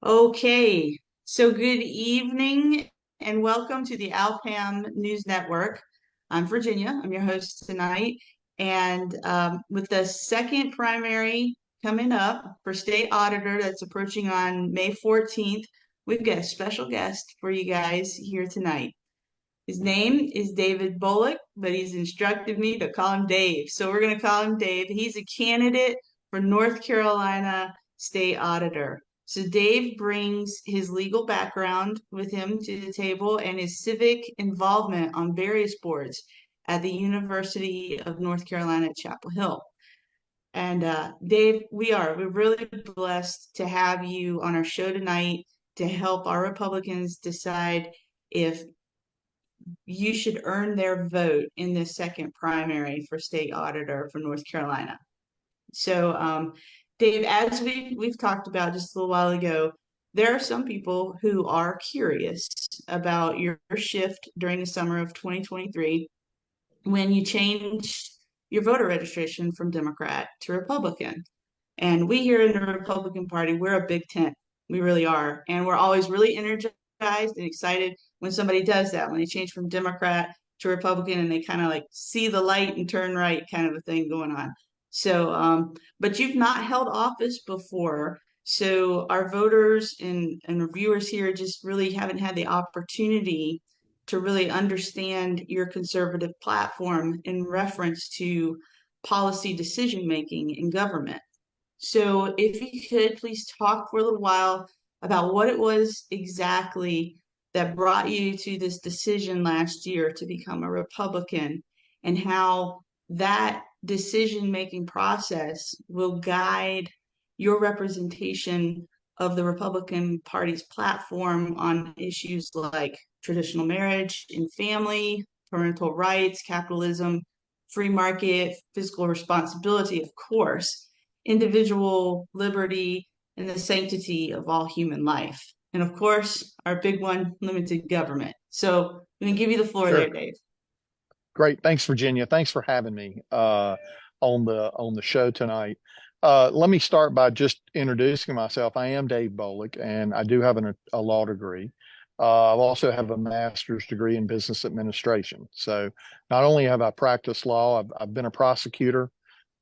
Okay, so good evening and welcome to the Al-pam News Network. I'm Virginia. I'm your host tonight. And with the second primary coming up for state auditor that's approaching on May 14th, we've got a special guest for you guys here tonight. His name is David Boliek, but he's instructed me to call him Dave. So we're going to call him Dave. He's a candidate for North Carolina State Auditor. So Dave brings his legal background with him to the table and his civic involvement on various boards at the University of North Carolina at Chapel Hill. And Dave, we're really blessed to have you on our show tonight to help our Republicans decide if you should earn their vote in the second primary for state auditor for North Carolina. So, Dave, as we've talked about just a little while ago, there are some people who are curious about your shift during the summer of 2023 when you changed your voter registration from Democrat to Republican. And we here in the Republican Party, we're a big tent. We really are. And we're always really energized and excited when somebody does that, when they change from Democrat to Republican and they kind of like see the light and turn right kind of a thing going on. So, but you've not held office before. So our voters and viewers here just really haven't had the opportunity to really understand your conservative platform in reference to policy decision making in government. So if you could please talk for a little while about what it was exactly that brought you to this decision last year to become a Republican and how that decision-making process will guide your representation of the Republican Party's platform on issues like traditional marriage and family, parental rights, capitalism, free market, fiscal responsibility, of course, individual liberty, and the sanctity of all human life. And of course, our big one, limited government. So I'm going to give you the floor there, Sure. Dave. Great. Thanks, Virginia. Thanks for having me on the show tonight. Let me start by just introducing myself. I am Dave Boliek, and I do have a law degree. I also have a master's degree in business administration. So not only have I practiced law, I've been a prosecutor.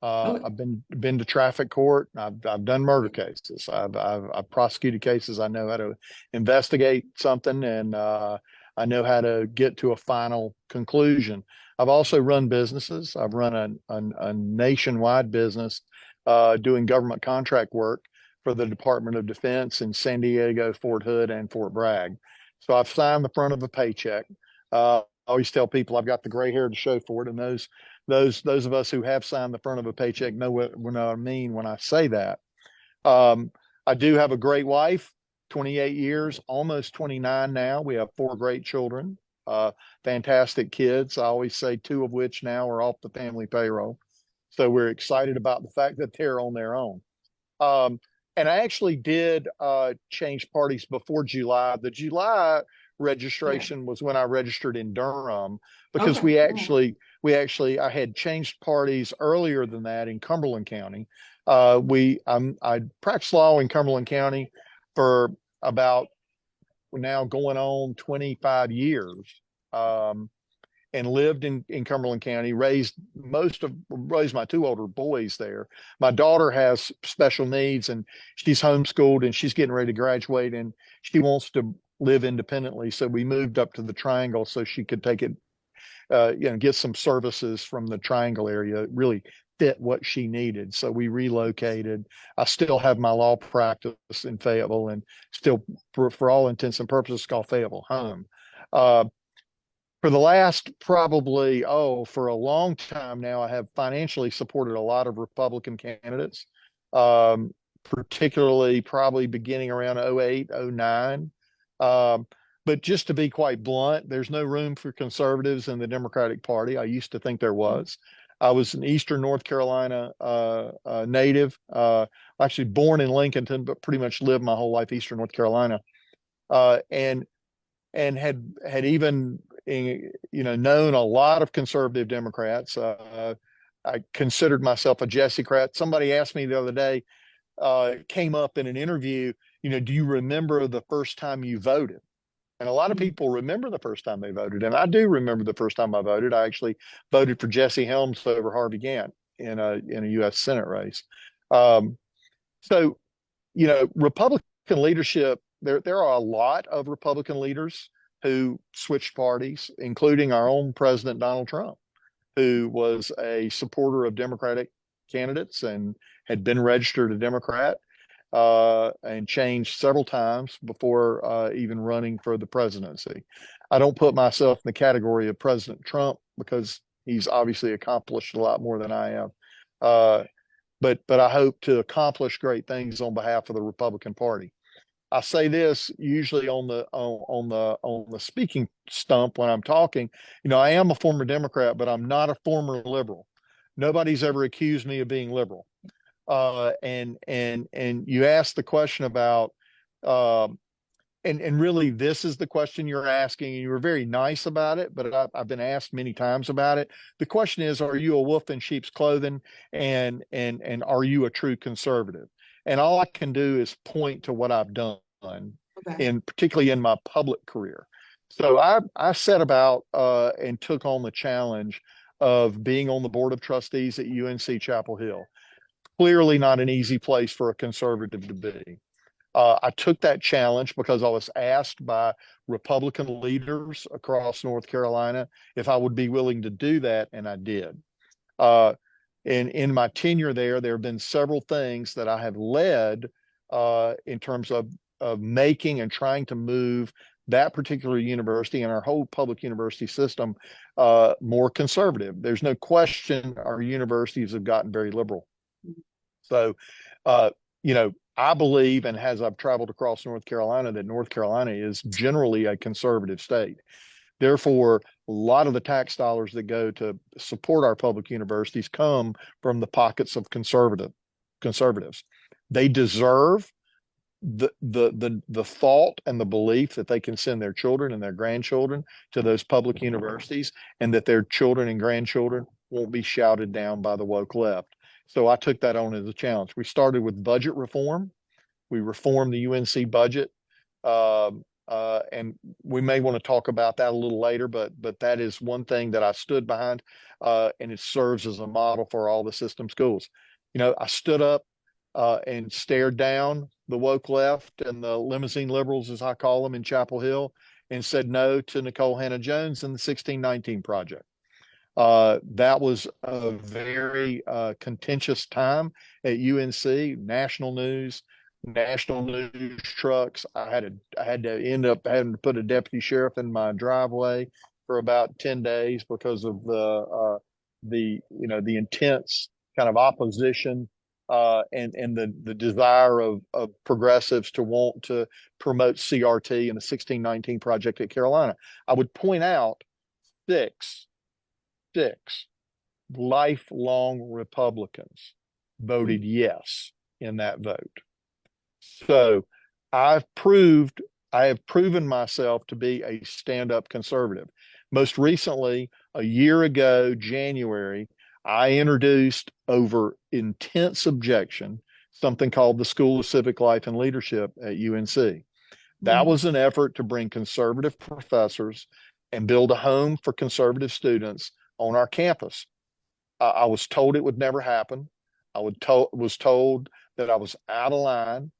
Okay. I've been to traffic court. I've done murder cases. I've prosecuted cases. I know how to investigate something, and I know how to get to a final conclusion. I've also run businesses. I've run a nationwide business doing government contract work for the Department of Defense in San Diego, Fort Hood, and Fort Bragg. So I've signed the front of a paycheck. I always tell people I've got the gray hair to show for it, and those of us who have signed the front of a paycheck know what I mean when I say that. I do have a great wife, 28 years, almost 29 now. We have four great children, fantastic kids. I always say two of which now are off the family payroll. So we're excited about the fact that they're on their own. And I actually did change parties before July. The July Yeah. registration was when I registered in Durham because Okay. I had changed parties earlier than that in Cumberland County. I practiced law in Cumberland County for about now going on 25 years. And lived in Cumberland County, raised my two older boys there. My daughter has special needs and she's homeschooled and she's getting ready to graduate and she wants to live independently. So we moved up to the Triangle so she could take it, get some services from the Triangle area, really fit what she needed. So we relocated. I still have my law practice in Fayetteville and still, for all intents and purposes, call Fayetteville home. Uh, for the last for a long time now, I have financially supported a lot of Republican candidates, particularly probably beginning around 08, 09. But just to be quite blunt, there's no room for conservatives in the Democratic Party. I used to think there was. I was an Eastern North Carolina native, actually born in Lincolnton, but pretty much lived my whole life Eastern North Carolina, and had even known a lot of conservative Democrats. I considered myself a Jessicrat. Somebody asked me the other day, came up in an interview, do you remember the first time you voted? And a lot of Mhm. people remember the first time they voted. And I do remember the first time I voted. I actually voted for Jesse Helms over Harvey Gantt in a U.S. Senate race. Um, so, Republican leadership, there are a lot of Republican leaders who switched parties, including our own President Donald Trump, who was a supporter of Democratic candidates and had been registered a Democrat and changed several times before even running for the presidency. I don't put myself in the category of President Trump because he's obviously accomplished a lot more than I have. Uh, but I hope to accomplish great things on behalf of the Republican Party. I say this usually on the speaking stump when I'm talking. I am a former Democrat, but I'm not a former liberal. Nobody's ever accused me of being liberal. And you asked the question about um, and really this is the question you're asking, and you were very nice about it, but I've been asked many times about it. The question is, are you a wolf in sheep's clothing, and are you a true conservative? And all I can do is point to what I've done, Okay. in particularly in my public career. So I set about and took on the challenge of being on the board of trustees at UNC Chapel Hill. Clearly not an easy place for a conservative to be. I took that challenge because I was asked by Republican leaders across North Carolina if I would be willing to do that, and I did. Uh, in my tenure there have been several things that I have led in terms of making and trying to move that particular university and our whole public university system more conservative. There's no question our universities have gotten very liberal. So, uh, I believe, and as I've traveled across North Carolina, that North Carolina is generally a conservative state. Therefore, a lot of the tax dollars that go to support our public universities come from the pockets of conservatives. They deserve the thought and the belief that they can send their children and their grandchildren to those public universities, and that their children and grandchildren won't be shouted down by the woke left. So I took that on as a challenge. We started with budget reform. We reformed the UNC budget. And we may want to talk about that a little later, but that is one thing that I stood behind, and it serves as a model for all the system schools. I stood up and stared down the woke left and the limousine liberals, as I call them, in Chapel Hill, and said no to Nicole Hannah-Jones and the 1619 Project. That was a very contentious time at UNC. National news trucks. I had to end up having to put a deputy sheriff in my driveway for about 10 days because of the intense kind of opposition and the desire of progressives to want to promote CRT and the 1619 Project at Carolina. I would point out six six lifelong Republicans voted yes in that vote. So I've proved I have proven myself to be a stand-up conservative. Most recently, a year ago, January, I introduced over intense objection something called the School of Civic Life and Leadership at UNC. That Mhm. was an effort to bring conservative professors and build a home for conservative students on our campus. I was told it would never happen. Was told that I was out of line.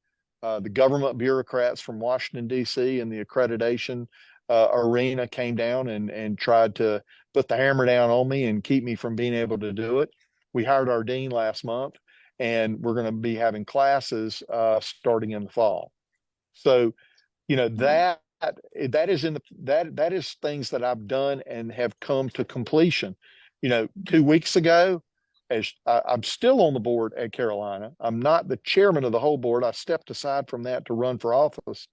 The government bureaucrats from Washington, D.C. and the accreditation arena came down and tried to put the hammer down on me and keep me from being able to do it. We hired our dean last month, and we're going to be having classes starting in the fall. So Okay. that is things that I've done and have come to completion. 2 weeks ago, I'm still on the board at Carolina. I'm not the chairman of the whole board. I stepped aside from that to run for office.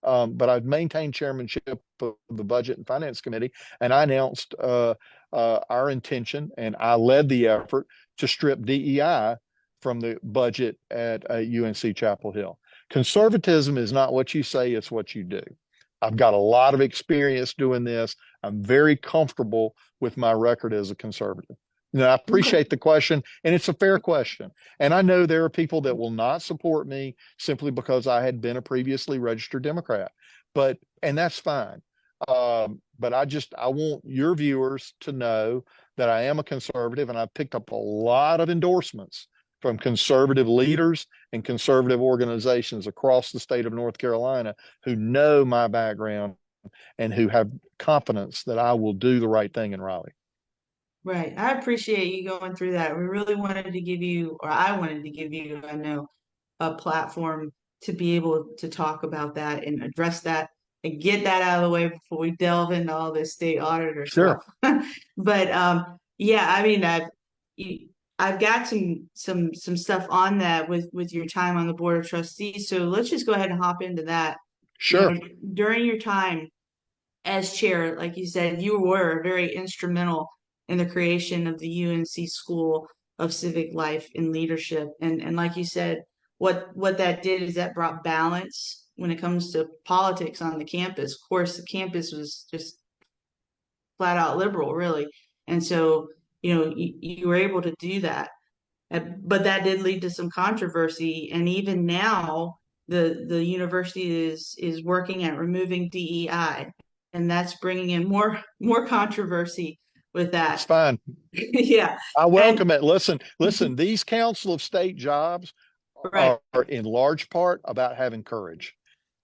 But I've maintained chairmanship of the Budget and Finance Committee, and I announced our intention, and I led the effort to strip DEI from the budget at UNC Chapel Hill. Conservatism is not what you say, it's what you do. I've got a lot of experience doing this. I'm very comfortable with my record as a conservative. I Okay. appreciate the question, and it's a fair question. And I know there are people that will not support me simply because I had been a previously registered Democrat, and that's fine. But I want your viewers to know that I am a conservative, and I've picked up a lot of endorsements from conservative leaders and conservative organizations across the state of North Carolina who know my background and who have confidence that I will do the right thing in Raleigh. Right. I appreciate you going through that. We really wanted to give you, or I wanted to give you, I know, a platform to be able to talk about that and address that and get that out of the way before we delve into all this state auditor Sure. stuff. But yeah, I mean, I've got some stuff on that with your time on the board of trustees. So let's just go ahead and hop into that. You Sure. know, during your time as chair, like you said, you were very instrumental in the creation of the UNC School of Civic Life and Leadership. And like you said, what that did is that brought balance when it comes to politics on the campus. Of course, the campus was just flat out liberal, really. And so, you were able to do that. But that did lead to some controversy. And even now, the university is working at removing DEI, and that's bringing in more controversy with It's that. fine. Yeah, I and welcome it. Listen, these Council of State jobs right, are in large part about having courage.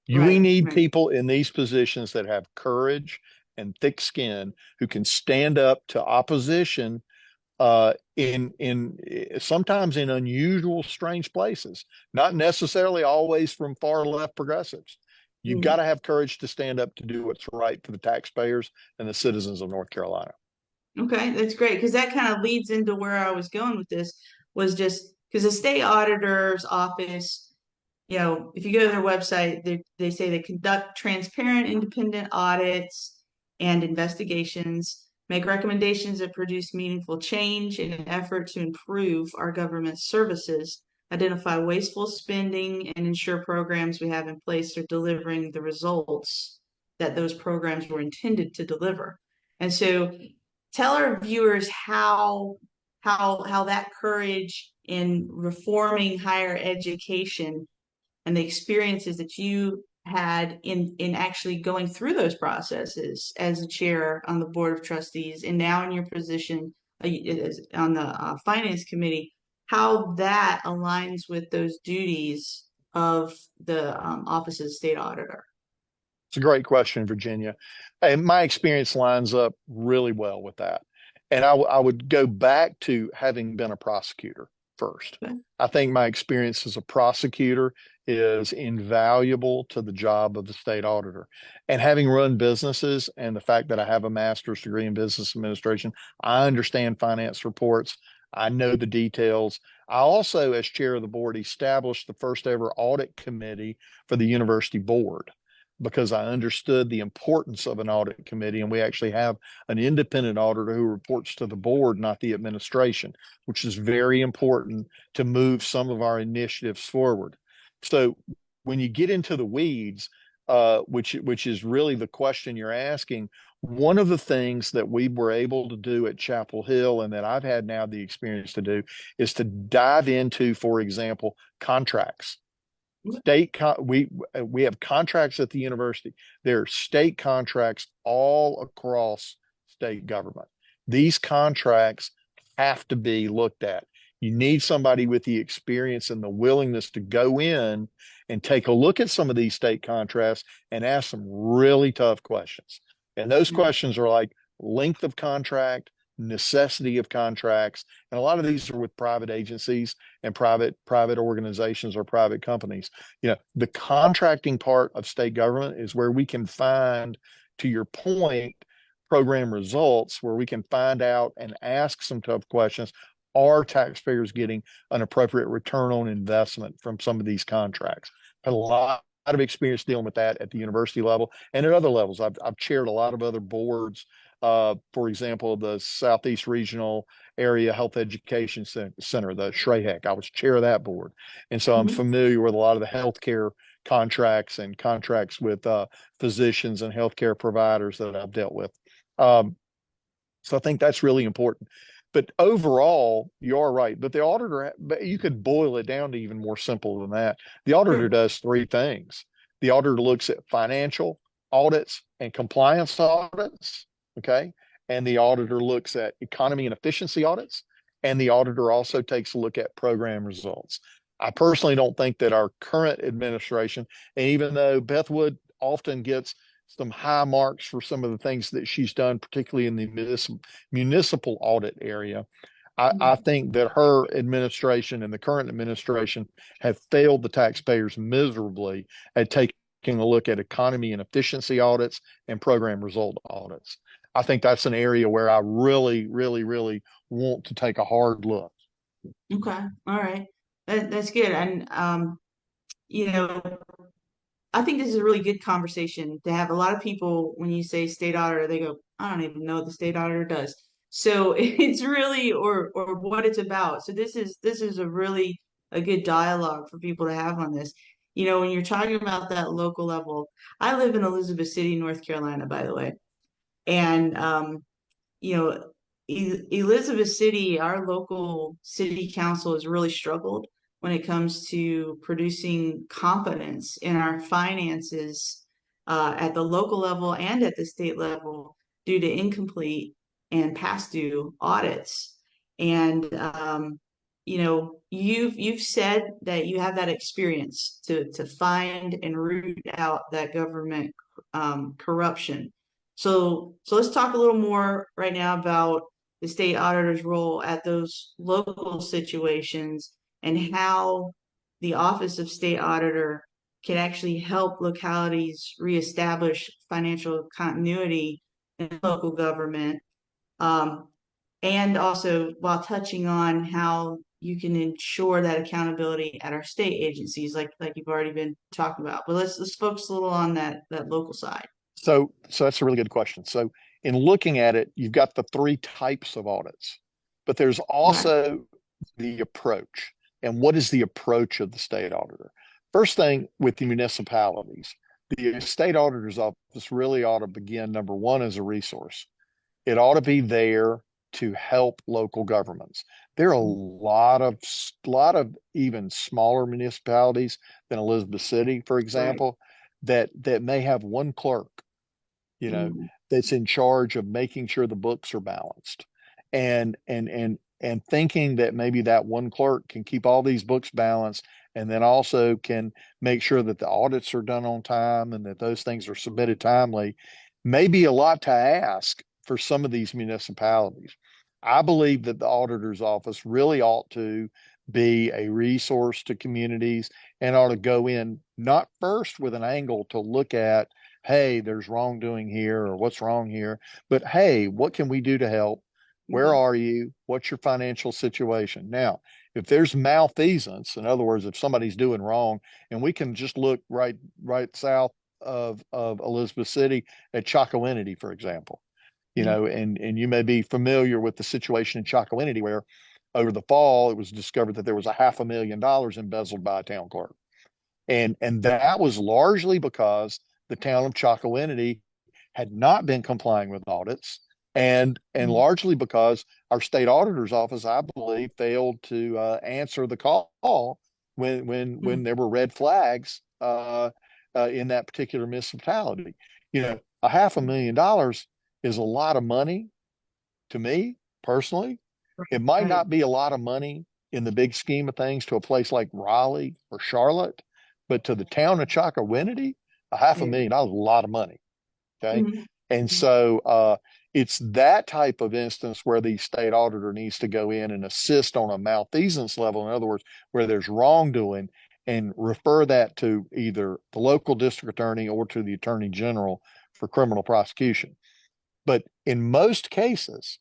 We right, need right. people in these positions that have courage and thick skin who can stand up to opposition in sometimes in unusual, strange places, not necessarily always from far left progressives. You've got Mhm. to have courage to stand up to do what's right for the taxpayers and the citizens of North Carolina. Okay, that's great because that kind of leads into where I was going with this was just because the state auditor's office, if you go to their website, they say they conduct transparent, independent audits and investigations, make recommendations that produce meaningful change in an effort to improve our government services, identify wasteful spending, and ensure programs we have in place are delivering the results that those programs were intended to deliver. And so tell our viewers how that courage in reforming higher education and the experiences that you had in actually going through those processes as a chair on the board of trustees and now in your position on the finance committee, how that aligns with those duties of the office of the state auditor. It's a great question, Virginia. And my experience lines up really well with that. And I would go back to having been a prosecutor first. Okay. I think my experience as a prosecutor is invaluable to the job of the state auditor. And having run businesses and the fact that I have a master's degree in business administration, I understand finance reports. I know the details. I also, as chair of the board, established the first ever audit committee for the university board because I understood the importance of an audit committee. And we actually have an independent auditor who reports to the board, not the administration, which is very important to move some of our initiatives forward. So when you get into the weeds, which is really the question you're asking, one of the things that we were able to do at Chapel Hill and that I've had now the experience to do is to dive into, for example, contracts. We have contracts at the university. There are state contracts all across state government. These contracts have to be looked at. You need somebody with the experience and the willingness to go in and take a look at some of these state contracts and ask some really tough questions. And those questions are like length of contract, necessity of contracts, and a lot of these are with private agencies and private organizations or private companies. The contracting part of state government is where we can find, to your point, program results, where we can find out and ask some tough questions. Are taxpayers getting an appropriate return on investment from some of these contracts? Had a lot of experience dealing with that at the university level and at other levels. I've chaired a lot of other boards. For example, the Southeast Regional Area Health Education Center, the SHRAHEC. I was chair of that board. And so I'm Mhm. familiar with a lot of the healthcare contracts and contracts with physicians and healthcare providers that I've dealt with. So I think that's really important. But overall, you are right. But the auditor, but you could boil it down to even more simple than that. The auditor Sure. does three things. The auditor looks at financial audits and compliance audits, okay? And the auditor looks at economy and efficiency audits. And the auditor also takes a look at program results. I personally don't think that our current administration, and even though Beth Wood often gets some high marks for some of the things that she's done, particularly in the municipal audit area, I Mhm. think that her administration and the current administration have failed the taxpayers miserably at taking a look at economy and efficiency audits and program result audits. I think that's an area where I really, really, really want to take a hard look. Okay. All right. That's good. And you know, I think this is a really good conversation to have. A lot of people, when you say state auditor, they go, I don't even know what the state auditor does. So it's really or what it's about. So this is a really a good dialogue for people to have on this. When you're talking about that local level, I live in Elizabeth City, North Carolina, by the way. And you know, Elizabeth City, our local city council has really struggled when it comes to producing competence in our finances at the local level and at the state level due to incomplete and past due audits. And you've said that you have that experience to find and root out that government corruption. So let's talk a little more right now about the state auditor's role at those local situations and how the Office of State Auditor can actually help localities reestablish financial continuity in local government. Um, and also while touching on how you can ensure that accountability at our state agencies, like you've already been talking about. But let's focus a little on that local side. So that's a really good question. So in looking at it, you've got the three types of audits, but there's Right. also the approach. And what is the approach of the state auditor? First thing with the municipalities, the state auditor's office really ought to begin, number one, as a resource. It ought to be there to help local governments. There are a lot of even smaller municipalities than Elizabeth City, for Right. example, that may have one clerk, you know, Mm, that's in charge of making sure the books are balanced, and thinking that maybe that one clerk can keep all these books balanced, and then also can make sure that the audits are done on time and that those things are submitted timely, may be a lot to ask for some of these municipalities. I believe that the auditor's office really ought to be a resource to communities and ought to go in not first with an angle to look at, hey, there's wrongdoing here or what's wrong here, but hey, what can we do to help? Where mhm. are you? What's your financial situation? Now, if there's malfeasance, in other words, if somebody's doing wrong, and we can just look right south of Elizabeth City at Chocowinity, for example, Mm, and you may be familiar with the situation in Chocowinity where over the fall it was discovered that there was a $500,000 embezzled by a town clerk. And that was largely because the town of Chocowinity had not been complying with audits, and mm, largely because our state auditor's office, I believe, failed to answer the call when mm. there were red flags in that particular municipality. A $500,000 is a lot of money to me personally. It Right, might right. not be a lot of money in the big scheme of things to a place like Raleigh or Charlotte, but to the town of Chocowinity, a half a Yeah. million dollars is a lot of money. Okay. Mhm, And mhm. so it's that type of instance where the state auditor needs to go in and assist on a malfeasance level. In other words, where there's wrongdoing, and refer that to either the local district attorney or to the attorney general for criminal prosecution. But in most cases,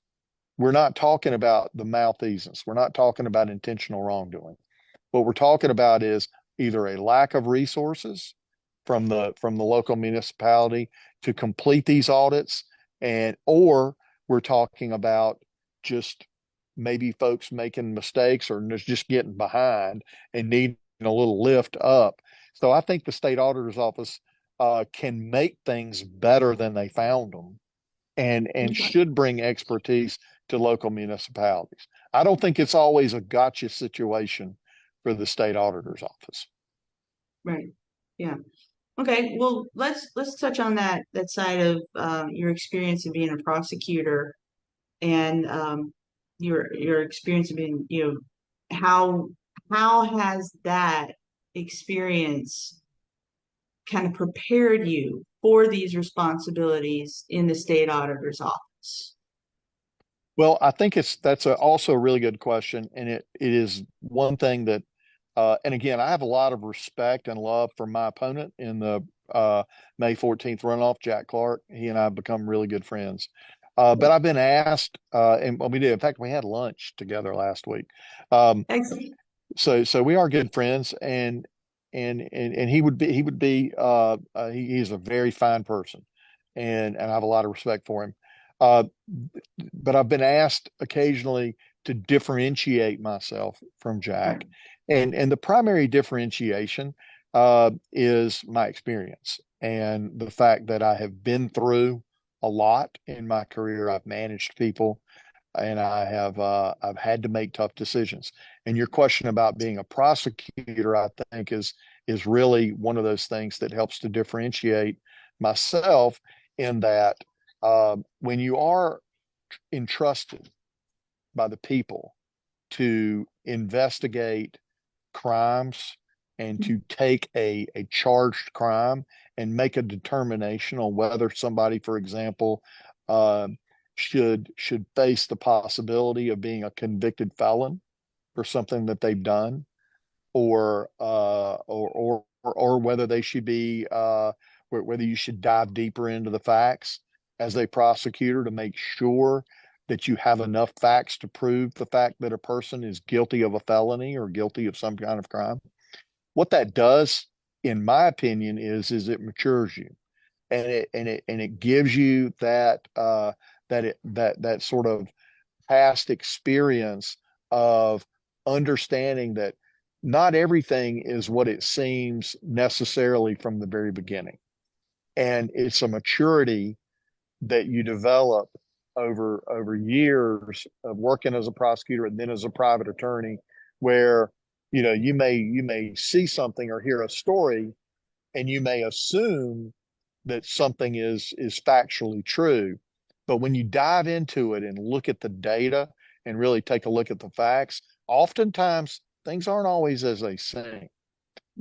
we're not talking about the malfeasance. We're not talking about intentional wrongdoing. What we're talking about is either a lack of resources from the local municipality to complete these audits, and or we're talking about just maybe folks making mistakes or just getting behind and needing a little lift up. So I think the state auditor's office can make things better than they found them, and Okay. should bring expertise to local municipalities. I don't think it's always a gotcha situation for the state auditor's office. Right. Yeah. Okay. Well, let's touch on that side of your experience of being a prosecutor and your experience of being, how has that experience kind of prepared you for these responsibilities in the state auditor's office? Well, I think that's also a really good question, and it is one thing that, and again, I have a lot of respect and love for my opponent in the May 14th runoff, Jack Clark. He and I have become really good friends. But I've been asked, and well, we did. In fact, we had lunch together last week. Um, Excellent. so we are good friends, and he's a very fine person, and I have a lot of respect for him. Uh, but I've been asked occasionally to differentiate myself from Right. Jack, and the primary differentiation is my experience and the fact that I have been through a lot in my career. I've managed people, and I've had to make tough decisions. And your question about being a prosecutor, I think, is really one of those things that helps to differentiate myself in that when you are entrusted by the people to investigate crimes and to take a charged crime and make a determination on whether somebody, for example, uh, should face the possibility of being a convicted felon for something that they've done, or whether they should be whether you should dive deeper into the facts as a prosecutor to make sure that you have enough facts to prove the fact that a person is guilty of a felony or guilty of some kind of crime. What that does, in my opinion, is it matures you, and it gives you that sort of past experience of understanding that not everything is what it seems necessarily from the very beginning. And it's a maturity that you develop over years of working as a prosecutor and then as a private attorney, where you may see something or hear a story, and you may assume that something is factually true. But when you dive into it and look at the data and really take a look at the facts, oftentimes things aren't always as they seem.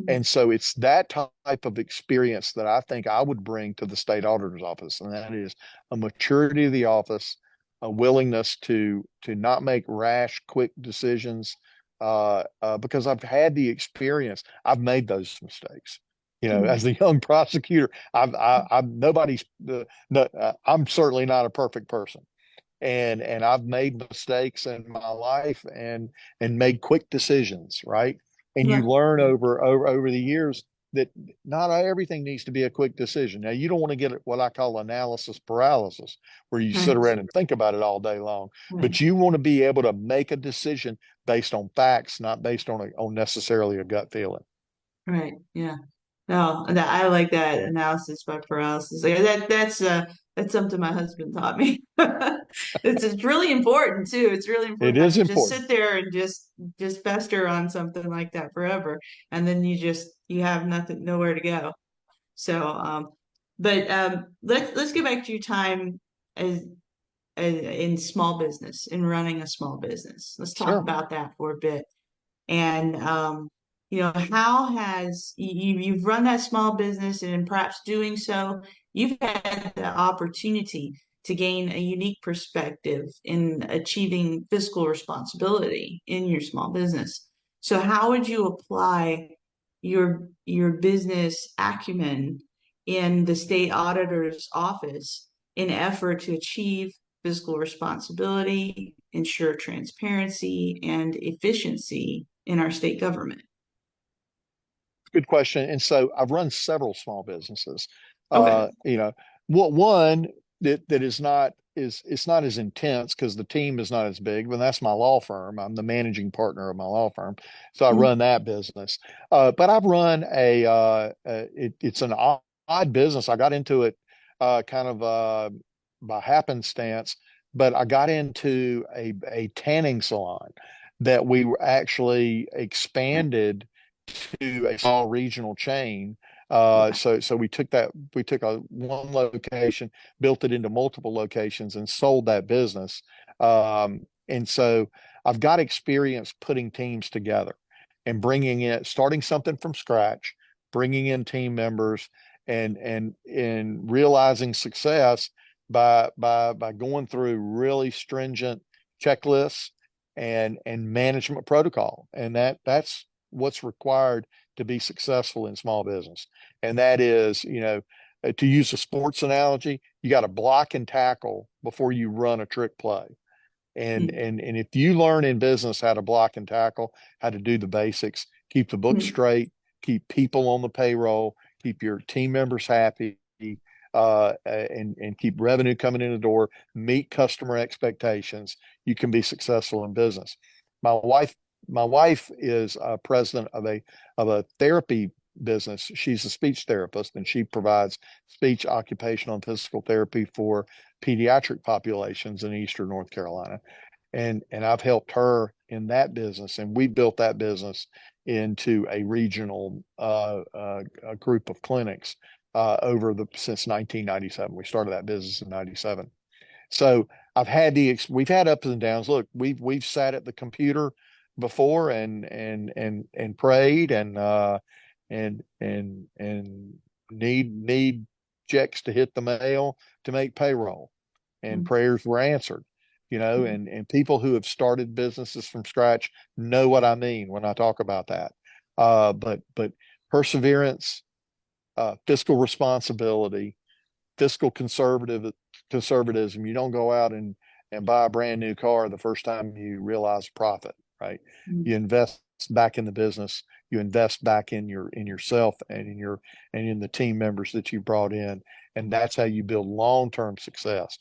And so it's that type of experience that I think I would bring to the state auditor's office, and that is a maturity of the office, a willingness to not make rash, quick decisions, because I've had the experience. I've made those mistakes. As a young prosecutor, I'm nobody's. No, I'm certainly not a perfect person, and I've made mistakes in my life and made quick decisions, right? And you Yeah. learn over the years that not everything needs to be a quick decision. Now, you don't want to get what I call analysis paralysis, where you sit Right. around and think about it all day long, Right. but you want to be able to make a decision based on facts, not based on necessarily a gut feeling. Right. Yeah. No, I like that analysis by paralysis. Like that's something my husband taught me. It's really important too. It's really It important not is to just important. sit there and just fester on something like that forever, and then you have nothing, nowhere to go. So, but let's get back to your time as in small business, in running a small business. Let's talk Sure. about that for a bit. And how has you've run that small business, and in perhaps doing so, you've had the opportunity to gain a unique perspective in achieving fiscal responsibility in your small business. So how would you apply your business acumen in the state auditor's office in effort to achieve fiscal responsibility, ensure transparency and efficiency in our state government? Good question. And so I've run several small businesses. Okay. What one that is not is it's not as intense because the team is not as big, but that's my law firm. I'm the managing partner of my law firm, so I Mhm. run that business. But I've run it's an odd business. I got into it kind of by happenstance. but I got into a tanning salon that we were actually expanded to a small regional chain. So we took a one location, built it into multiple locations, and sold that business. And so I've got experience putting teams together and bringing it, starting something from scratch, bringing in team members, and realizing success by going through really stringent checklists and management protocol, and that's what's required to be successful in small business. And that is, to use a sports analogy, you got to block and tackle before you run a trick play. And if you learn in business how to block and tackle, how to do the basics, keep the book Mm-hmm. straight, keep people on the payroll, keep your team members happy, and keep revenue coming in the door, meet customer expectations, you can be successful in business. My wife, my wife is president of a therapy business. She's a speech therapist, and she provides speech, occupational, and physical therapy for pediatric populations in Eastern North Carolina. And I've helped her in that business, and we built that business into a regional group of clinics over the since 1997. We started that business in 97. So we've had ups and downs. Look, we've sat at the computer before and prayed and need checks to hit the mail to make payroll, and prayers were answered. And people who have started businesses from scratch know what I mean when I talk about that. But perseverance, fiscal responsibility, fiscal conservatism. You don't go out and buy a brand new car the first time you realize profit, right? You invest back in the business, you invest back in yourself and in the team members that you brought in, and that's how you build long-term success.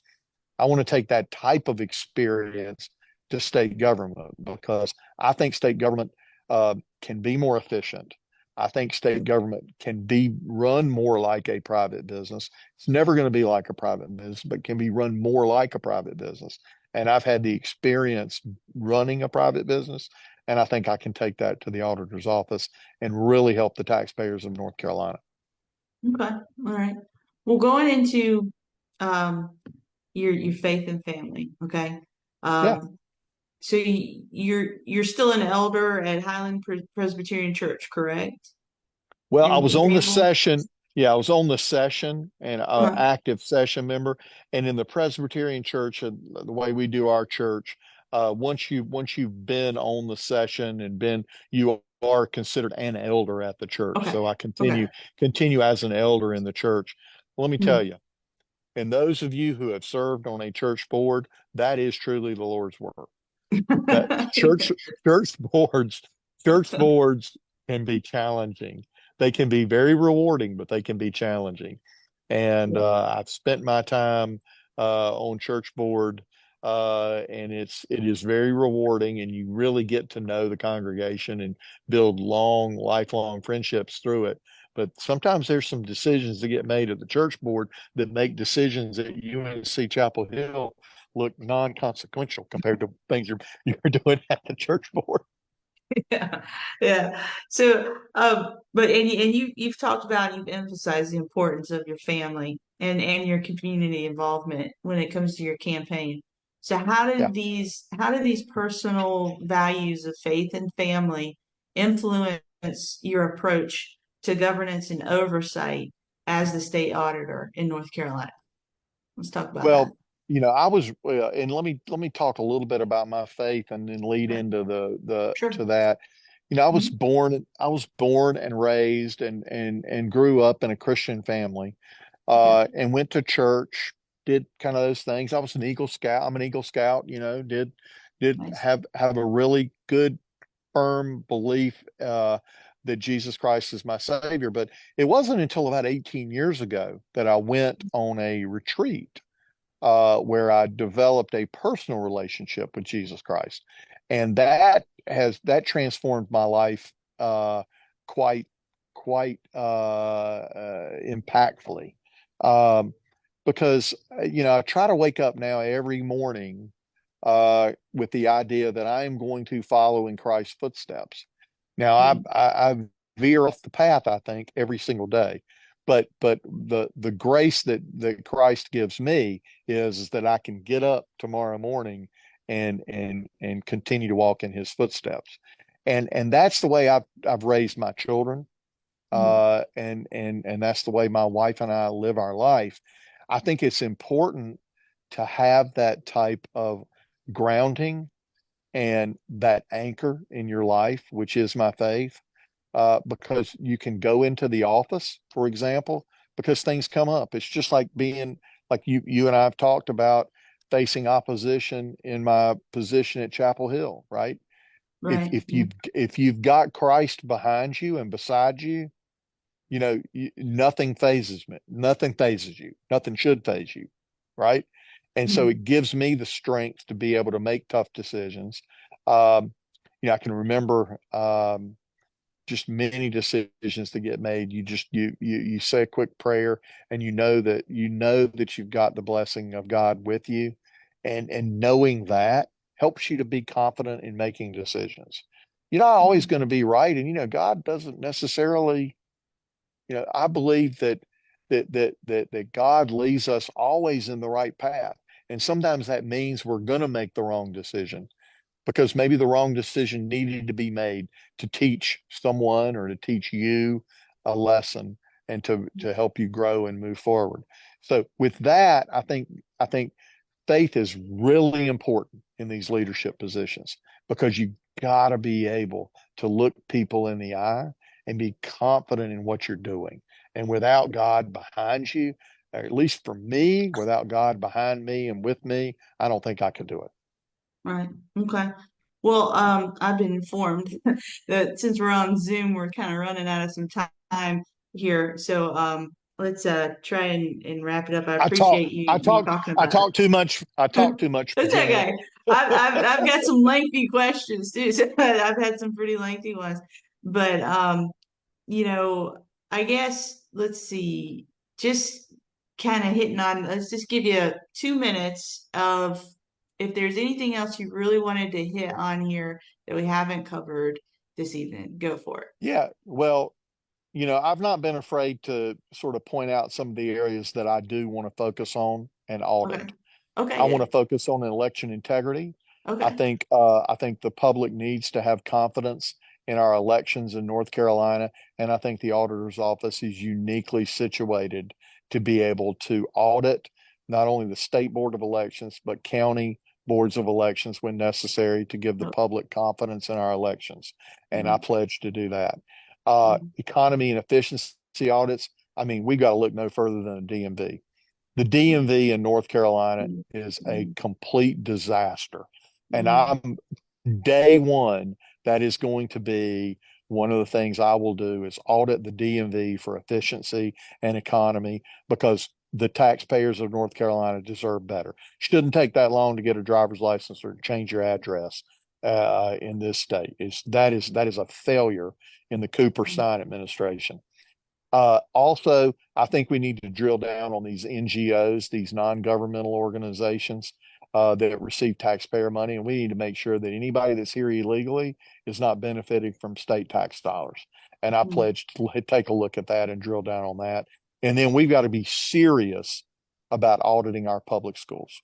I want to take that type of experience to state government because I think state government can be more efficient. I think state government can be run more like a private business. It's never going to be like a private business, but can be run more like a private business. And I've had the experience running a private business, and I think I can take that to the auditor's office and really help the taxpayers of North Carolina. Okay. All right. Well, going into um your faith and family, okay? Yeah. So you're still an elder at Highland Presbyterian Church, correct? Well, I was In on the Greenville? session. Yeah, I was on the session and Uh-huh. active session member. And in the Presbyterian Church, the way we do our church, once you've been on the session and you are considered an elder at the church. Okay. So I Okay. continue as an elder in the church. Let me tell Mm. you, and those of you who have served on a church board, that is truly the Lord's work. That church boards church boards can be challenging. They can be very rewarding, but they can be challenging. And I've spent my time on church board, and it is very rewarding, and you really get to know the congregation and build lifelong friendships through it. But sometimes there's some decisions that get made at the church board that make decisions at UNC Chapel Hill look non-consequential compared to things you're doing at the church board. Yeah, yeah. So, but you've talked about, you've emphasized the importance of your family and your community involvement when it comes to your campaign. So, Yeah. how do these personal values of faith and family influence your approach to governance and oversight as the state auditor in North Carolina? Let's talk about that. Well, I was, and let me talk a little bit about my faith and then lead Okay. into the Sure. to that. Mhm. I was born and raised and grew up in a Christian family, Okay. and went to church, did kind of those things. I was an Eagle Scout. I'm an Eagle Scout, did Nice. have a really good firm belief that Jesus Christ is my Savior. But it wasn't until about 18 years ago that I went on a retreat where I developed a personal relationship with Jesus Christ, and that transformed my life quite impactfully. Um, because I try to wake up now every morning with the idea that I am going to follow in Christ's footsteps. Now I veer off the path, I think, every single day. But the grace that Christ gives me is that I can get up tomorrow morning and continue to walk in his footsteps. And that's the way I've raised my children. And that's the way my wife and I live our life. I think it's important to have that type of grounding and that anchor in your life, which is my faith, because you can go into the office, for example, because things come up. It's just like being like you and I have talked about facing opposition in my position at Chapel Hill, right? If Right. if Yeah. you've got Christ behind you and beside you, nothing phases me. Nothing phases you. Nothing should phase you, right? And so Mhm. it gives me the strength to be able to make tough decisions. Um, I can remember just many decisions that get made. You just you say a quick prayer, and you know that you've got the blessing of God with you, and knowing that helps you to be confident in making decisions. You're not always Mhm. going to be right, and God doesn't necessarily. I believe that God leads us always in the right path. And sometimes that means we're going to make the wrong decision because maybe the wrong decision needed to be made to teach someone or to teach you a lesson and to help you grow and move forward. So with that, I think faith is really important in these leadership positions because you got to be able to look people in the eye and be confident in what you're doing. And without God behind you, or at least for me, without God behind me and with me, I don't think I could do it. Right. Okay. Well, I've been informed that since we're on Zoom, we're kind of running out of some time here. So, let's try and wrap it up. I I talk, appreciate I you talk, talking I about talk too much. I that. talk too much, It's Virginia. okay. I've got some lengthy questions too. So I've had some pretty lengthy ones. But you know, I guess let's see, just kind of hitting on, let's just give you 2 minutes of if there's anything else you really wanted to hit on here that we haven't covered this evening, go for it. Yeah, well, I've not been afraid to sort of point out some of the areas that I do want to focus on and Okay. audit. I Okay, want to good. focus on election integrity. Okay. I think the public needs to have confidence in our elections in North Carolina, and I think the auditor's office is uniquely situated to be able to audit not only the state board of elections but county boards of elections when necessary to give the Oh, public confidence in our elections. And I right. pledge to do that. Mhm. Economy and efficiency audits. I mean, we got to look no further than a DMV. The DMV in North Carolina is a Mhm. complete disaster. And Mhm. I'm day one, that is going to be one of the things I will do is audit the DMV for efficiency and economy because the taxpayers of North Carolina deserve better. Shouldn't take that long to get a driver's license or change your address in this state. That is a failure in the Cooper Stein administration. Also, I think we need to drill down on these NGOs, these non-governmental organizations that receive taxpayer money, and we need to make sure that anybody that's here illegally is not benefiting from state tax dollars. And I Mhm. pledge to take a look at that and drill down on that. And then we've got to be serious about auditing our public schools.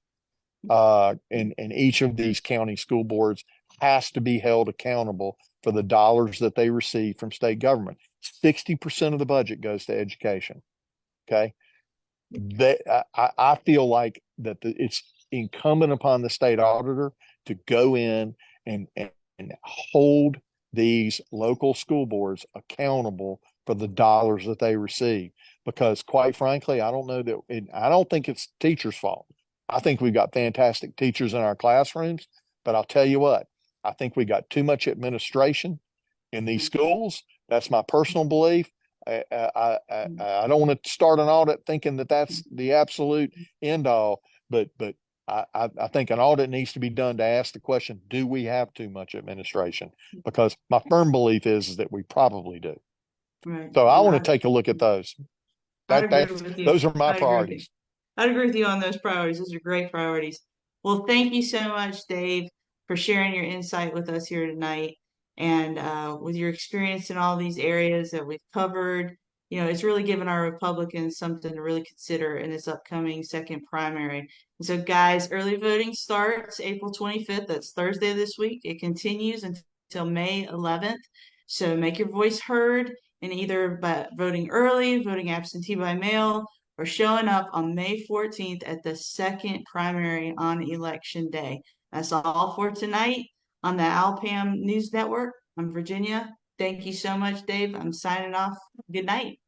And each of these county school boards has to be held accountable for the dollars that they receive from state government. 60% of the budget goes to education. Okay. I feel like that it's incumbent upon the state auditor to go in and hold these local school boards accountable for the dollars that they receive. Because quite frankly, I don't think it's teachers' fault. I think we've got fantastic teachers in our classrooms, but I'll tell you what, I think we got too much administration in these schools. That's my personal belief. I don't want to start an audit thinking that that's the absolute end all, but I think an audit needs to be done to ask the question, do we have too much administration? Because my firm belief is that we probably do. Right. So I And want to take a look at those. I'd agree That's with you. those are my I'd agree with you. priorities. I'd agree with you on those priorities. Those are great priorities. Well, thank you so much, Dave, for sharing your insight with us here tonight and with your experience in all these areas that we've covered. It's really given our Republicans something to really consider in this upcoming second primary. And so, guys, early voting starts April 25th. That's Thursday this week. It continues until May 11th. So make your voice heard in either by voting early, voting absentee by mail, or showing up on May 14th at the second primary on election day. That's all for tonight on the Al-pam News Network. I'm Virginia. Thank you so much, Dave. I'm signing off. Good night.